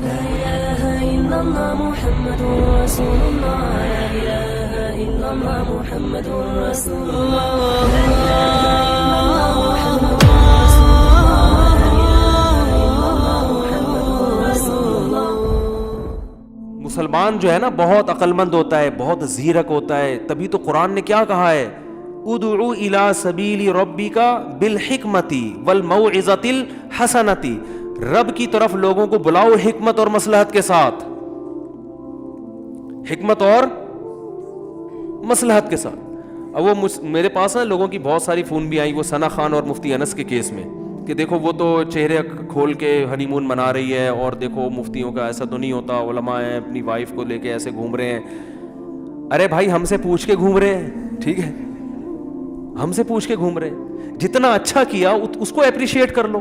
لا إله إلا الله محمد رسول الله لا إله إلا الله محمد رسول الله لا إله إلا الله محمد رسول الله مسلمان جو ہے نا بہت عقل مند ہوتا ہے, بہت زیرک ہوتا ہے, تبھی تو قرآن نے کیا کہا ہے, ادعو الی سبیل ربک بالحکمت والموعظۃ الحسنۃ, رب کی طرف لوگوں کو بلاؤ حکمت اور مصلحت کے ساتھ, حکمت اور مصلحت کے ساتھ. اب وہ میرے پاس نا لوگوں کی بہت ساری فون بھی آئی, وہ ثنا خان اور مفتی انس کے کیس میں, کہ دیکھو وہ تو چہرے کھول کے ہنی مون منا رہی ہے, اور دیکھو مفتیوں کا ایسا تو نہیں ہوتا, علماء ہیں اپنی وائف کو لے کے ایسے گھوم رہے ہیں. ارے بھائی ہم سے پوچھ کے گھوم رہے ہیں, ٹھیک ہے, ہم سے پوچھ کے گھوم رہے ہیں, جتنا اچھا کیا اس کو اپریشیٹ کر لو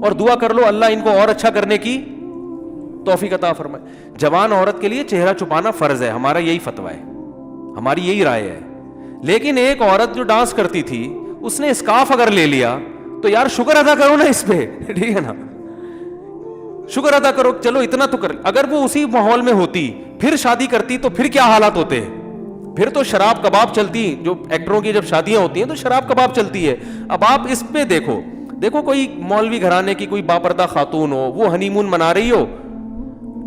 اور دعا کر لو اللہ ان کو اور اچھا کرنے کی توفیق عطا فرمائے. جوان عورت کے لیے چہرہ چھپانا فرض ہے, ہمارا یہی فتویٰ ہے, ہماری یہی رائے ہے. لیکن ایک عورت جو ڈانس کرتی تھی اس نے اسکارف اگر لے لیا تو یار شکر ادا کرو نا اس پہ, ٹھیک ہے نا, شکر ادا کرو, چلو اتنا تو کر. اگر وہ اسی ماحول میں ہوتی پھر شادی کرتی تو پھر کیا حالات ہوتے, پھر تو شراب کباب چلتی. جو ایکٹروں کی جب شادیاں ہوتی ہیں تو شراب کباب چلتی ہے. اب آپ اس پہ دیکھو کوئی مولوی گھرانے کی کوئی باپردہ خاتون ہو, وہ ہنی مون منا رہی ہو,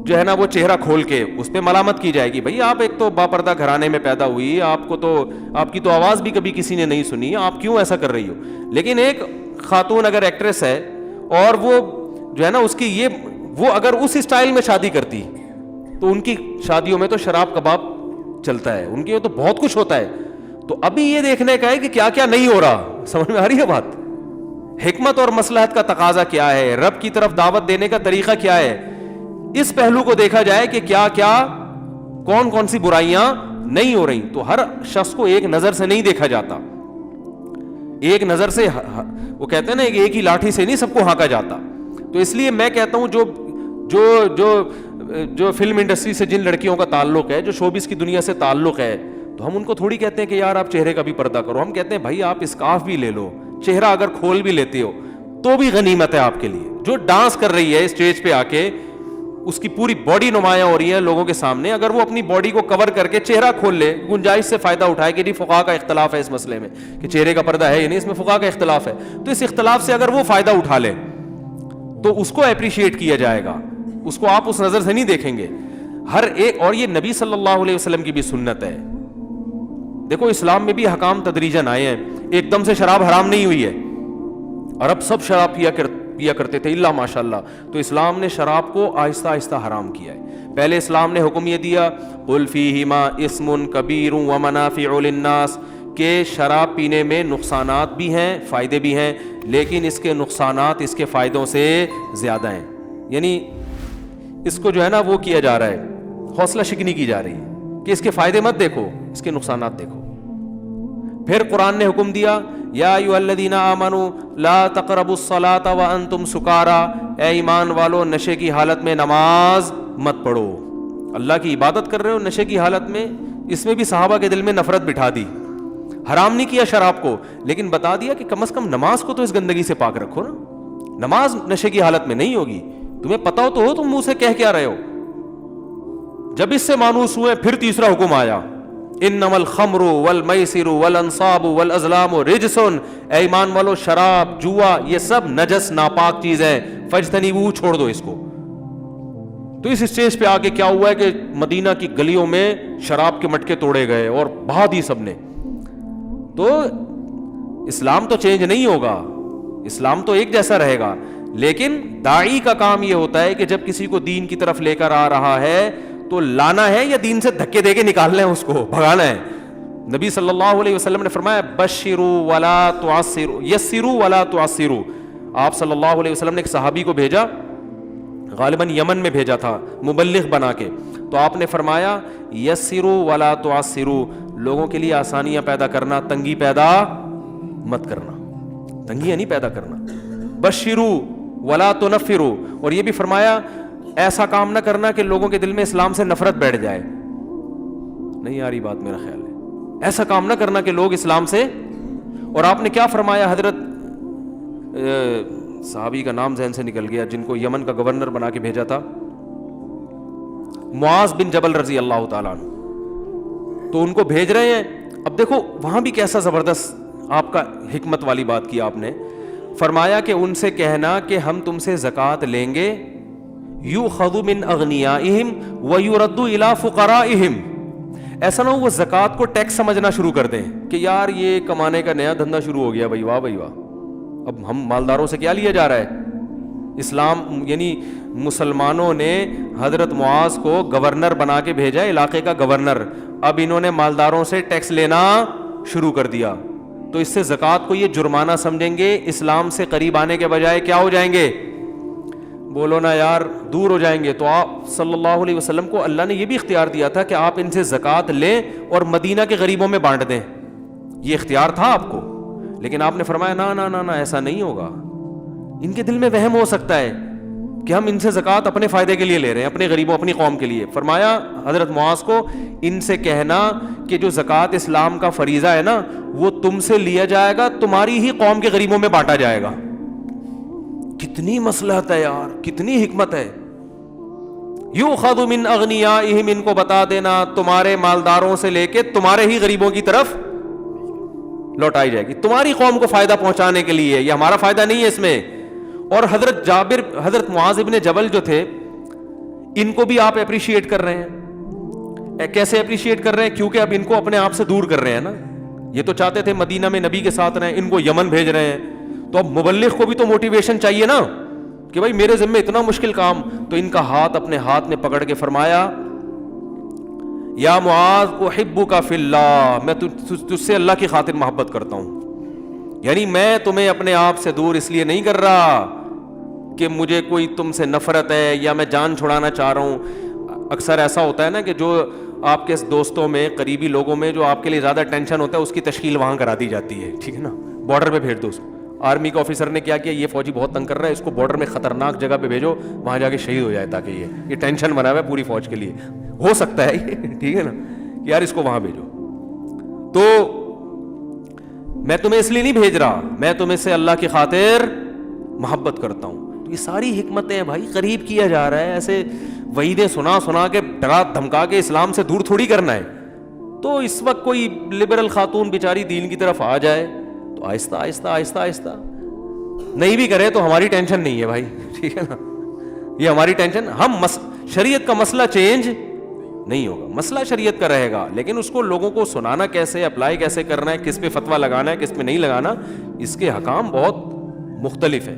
جو ہے نا وہ چہرہ کھول کے, اس پہ ملامت کی جائے گی, بھائی آپ ایک تو باپردہ گھرانے میں پیدا ہوئی, آپ کو تو آپ کی تو آواز بھی کبھی کسی نے نہیں سنی, آپ کیوں ایسا کر رہی ہو. لیکن ایک خاتون اگر ایکٹریس ہے اور وہ جو ہے نا اس کی یہ وہ اگر اس اسٹائل میں شادی کرتی تو ان کی شادیوں میں تو شراب کباب چلتا ہے, ان کے تو بہت کچھ ہوتا ہے. تو ابھی یہ دیکھنے کا ہے کہ کیا کیا نہیں ہو رہا. سمجھ میں آ رہی ہے بات؟ حکمت اور مصلحت کا تقاضا کیا ہے, رب کی طرف دعوت دینے کا طریقہ کیا ہے, اس پہلو کو دیکھا جائے کہ کیا کیا کون کون سی برائیاں نہیں ہو رہی. تو ہر شخص کو ایک نظر سے نہیں دیکھا جاتا, ایک نظر سے, وہ کہتے ہیں نا ایک ہی لاٹھی سے نہیں سب کو ہانکا جاتا. تو اس لیے میں کہتا ہوں جو فلم انڈسٹری سے جن لڑکیوں کا تعلق ہے, جو شوبز کی دنیا سے تعلق ہے, تو ہم ان کو تھوڑی کہتے ہیں کہ یار آپ چہرے کا بھی پردہ کرو. ہم کہتے ہیں بھائی آپ اسکارف بھی لے لو, چہرہ اگر کھول بھی لیتے ہو تو بھی غنیمت ہے آپ کے لیے. جو ڈانس کر رہی ہے اسٹیج پہ آ کے, اس کی پوری باڈی نمایاں ہو رہی ہے لوگوں کے سامنے, اگر وہ اپنی باڈی کو کور کر کے چہرہ کھول لے, گنجائش سے فائدہ اٹھائے کہ جی فقہا کا اختلاف ہے اس مسئلے میں کہ چہرے کا پردہ ہے یا نہیں, اس میں فقہا کا اختلاف ہے, تو اس اختلاف سے اگر وہ فائدہ اٹھا لے تو اس کو اپریشیٹ کیا جائے گا, اس کو آپ اس نظر سے نہیں دیکھیں گے ہر ایک. اور یہ نبی صلی اللہ علیہ وسلم کی بھی سنت ہے. دیکھو اسلام میں بھی حکام تدریجاً آئے ہیں, ایک دم سے شراب حرام نہیں ہوئی ہے, اور اب سب شراب پیا کرتے تھے الا ماشاء اللہ. تو اسلام نے شراب کو آہستہ آہستہ حرام کیا ہے. پہلے اسلام نے حکم یہ دیا قل فیہما اسم کبیر ومنافع للناس, کہ شراب پینے میں نقصانات بھی ہیں فائدے بھی ہیں, لیکن اس کے نقصانات اس کے فائدوں سے زیادہ ہیں. یعنی اس کو جو ہے نا وہ کیا جا رہا ہے, حوصلہ شکنی کی جا رہی ہے کہ اس کے فائدے مت دیکھو, اس کے نقصانات دیکھو. پھر قرآن نے حکم دیا یا ایھا الذین آمنوا لا تقربوا الصلاۃ وانتم سکارا, اے ایمان والو نشے کی حالت میں نماز مت پڑھو. اللہ کی عبادت کر رہے ہو نشے کی حالت میں, اس میں بھی صحابہ کے دل میں نفرت بٹھا دی. حرام نہیں کیا شراب کو, لیکن بتا دیا کہ کم از کم نماز کو تو اس گندگی سے پاک رکھو نا. نماز نشے کی حالت میں نہیں ہوگی, تمہیں پتا ہو تو ہو تم منہ سے کہہ کیا رہے ہو. جب اس سے مانوس ہوئے پھر تیسرا حکم آیا انما الخمر والمیسر والانصاب والازلام رجس, اے ایمان والو شراب جوا یہ سب نجس ناپاک چیز ہے, فاجتنبوہ چھوڑ دو اس کو. تو اس اسٹیج پہ آگے کیا ہوا ہے کہ مدینہ کی گلیوں میں شراب کے مٹکے توڑے گئے اور بہا دی سب نے. تو اسلام تو چینج نہیں ہوگا, اسلام تو ایک جیسا رہے گا, لیکن داعی کا کام یہ ہوتا ہے کہ جب کسی کو دین کی طرف لے کر آ رہا ہے تو لانا ہے یا دین سے دھکے دے کے نکالنا ہے, اس کو بھگانا ہے. نبی صلی اللہ علیہ وسلم نے فرمایا بشروا ولا تعسروا یسروا ولا تعسروا. آپ صلی اللہ علیہ وسلم نے ایک صحابی کو بھیجا, غالباً یمن میں بھیجا تھا مبلغ بنا کے, تو آپ نے فرمایا یسروا ولا تعسروا, لوگوں کے لیے آسانیاں پیدا کرنا, تنگی پیدا مت کرنا, تنگیاں نہیں پیدا کرنا. بشروا ولا تنفروا, اور یہ بھی فرمایا ایسا کام نہ کرنا کہ لوگوں کے دل میں اسلام سے نفرت بیٹھ جائے. نہیں آ رہی بات میرا خیال ہے, ایسا کام نہ کرنا کہ لوگ اسلام سے. اور آپ نے کیا فرمایا, حضرت صحابی کا نام ذہن سے نکل گیا جن کو یمن کا گورنر بنا کے بھیجا تھا, معاذ بن جبل رضی اللہ تعالیٰ عنہ, تو ان کو بھیج رہے ہیں. اب دیکھو وہاں بھی کیسا زبردست آپ کا حکمت والی بات کی آپ نے. فرمایا کہ ان سے کہنا کہ ہم تم سے زکوٰۃ لیں گے, یؤخذ من اغنیائہم ویرد الی فقرائہم. ایسا نہ ہو وہ زکوٰۃ کو ٹیکس سمجھنا شروع کر دیں کہ یار یہ کمانے کا نیا دھندا شروع ہو گیا, بھائی واہ بھائی واہ, اب ہم مالداروں سے کیا لیا جا رہا ہے. اسلام یعنی مسلمانوں نے حضرت معاذ کو گورنر بنا کے بھیجا, علاقے کا گورنر. اب انہوں نے مالداروں سے ٹیکس لینا شروع کر دیا, تو اس سے زکوٰۃ کو یہ جرمانہ سمجھیں گے, اسلام سے قریب آنے کے بجائے کیا ہو جائیں گے, بولو نا یار, دور ہو جائیں گے. تو آپ صلی اللہ علیہ وسلم کو اللہ نے یہ بھی اختیار دیا تھا کہ آپ ان سے زکوٰۃ لیں اور مدینہ کے غریبوں میں بانٹ دیں, یہ اختیار تھا آپ کو. لیکن آپ نے فرمایا نا نا نا نا, ایسا نہیں ہوگا. ان کے دل میں وہم ہو سکتا ہے کہ ہم ان سے زکوٰۃ اپنے فائدے کے لیے لے رہے ہیں, اپنے غریبوں اپنی قوم کے لیے. فرمایا حضرت معاذ کو ان سے کہنا کہ جو زکوٰۃ اسلام کا فریضہ ہے نا وہ تم سے لیا جائے گا, تمہاری ہی قوم کے غریبوں میں بانٹا جائے گا. کتنی مصلحت ہے یار, کتنی حکمت ہے. یؤخذ من اغنیائہم, ان کو بتا دینا تمہارے مالداروں سے لے کے تمہارے ہی غریبوں کی طرف لوٹائی جائے گی, تمہاری قوم کو فائدہ پہنچانے کے لیے, یہ ہمارا فائدہ نہیں ہے اس میں. اور حضرت معاذ ابن جبل جو تھے, ان کو بھی آپ اپریشیٹ کر رہے ہیں. کیسے اپریشیٹ کر رہے ہیں, کیونکہ اب ان کو اپنے آپ سے دور کر رہے ہیں نا. یہ تو چاہتے تھے مدینہ میں نبی کے ساتھ رہیں, ان کو یمن بھیج رہے ہیں. تو اب مبلغ کو بھی تو موٹیویشن چاہیے نا کہ بھائی میرے ذمہ اتنا مشکل کام. تو ان کا ہاتھ اپنے ہاتھ میں پکڑ کے فرمایا, یا معاذ احبک فی اللہ, میں تجھ سے اللہ کی خاطر محبت کرتا ہوں. یعنی میں تمہیں اپنے آپ سے دور اس لیے نہیں کر رہا کہ مجھے کوئی تم سے نفرت ہے یا میں جان چھڑانا چاہ رہا ہوں. اکثر ایسا ہوتا ہے نا کہ جو آپ کے دوستوں میں, قریبی لوگوں میں جو آپ کے لیے زیادہ ٹینشن ہوتا ہے اس کی تشکیل وہاں کرا دی جاتی ہے, ٹھیک ہے نا, بارڈر پہ بھیج دو اس کو. آرمی کا آفیسر نے کیا کیا, یہ فوجی بہت تنگ کر رہا ہے, اس کو بارڈر میں خطرناک جگہ پہ بھیجو, وہاں جا کے شہید ہو جائے, تاکہ یہ ٹینشن بنا ہوا ہے پوری فوج کے لیے. ہو سکتا ہے یہ, ٹھیک ہے نا, یار اس کو وہاں بھیجو. تو میں تمہیں اس لیے نہیں بھیج رہا, میں تمہیں سے اللہ کی خاطر محبت کرتا ہوں. تو یہ ساری حکمتیں بھائی قریب کیا جا رہا ہے, ایسے وعیدیں سنا کے ڈرا دھمکا کے اسلام سے دور تھوڑی کرنا ہے. تو اس وقت کوئی لبرل خاتون بیچاری دین کی طرف آ جائے تو آہستہ آہستہ آہستہ آہستہ, نہیں بھی کرے تو ہماری ٹینشن نہیں ہے بھائی, ٹھیک ہے نا, یہ ہماری ٹینشن. ہم شریعت کا مسئلہ چینج نہیں ہوگا, مسئلہ شریعت کا رہے گا, لیکن اس کو لوگوں کو سنانا کیسے, اپلائی کیسے کرنا ہے, کس پہ فتویٰ لگانا ہے, کس پہ نہیں لگانا, اس کے حکام بہت مختلف ہے.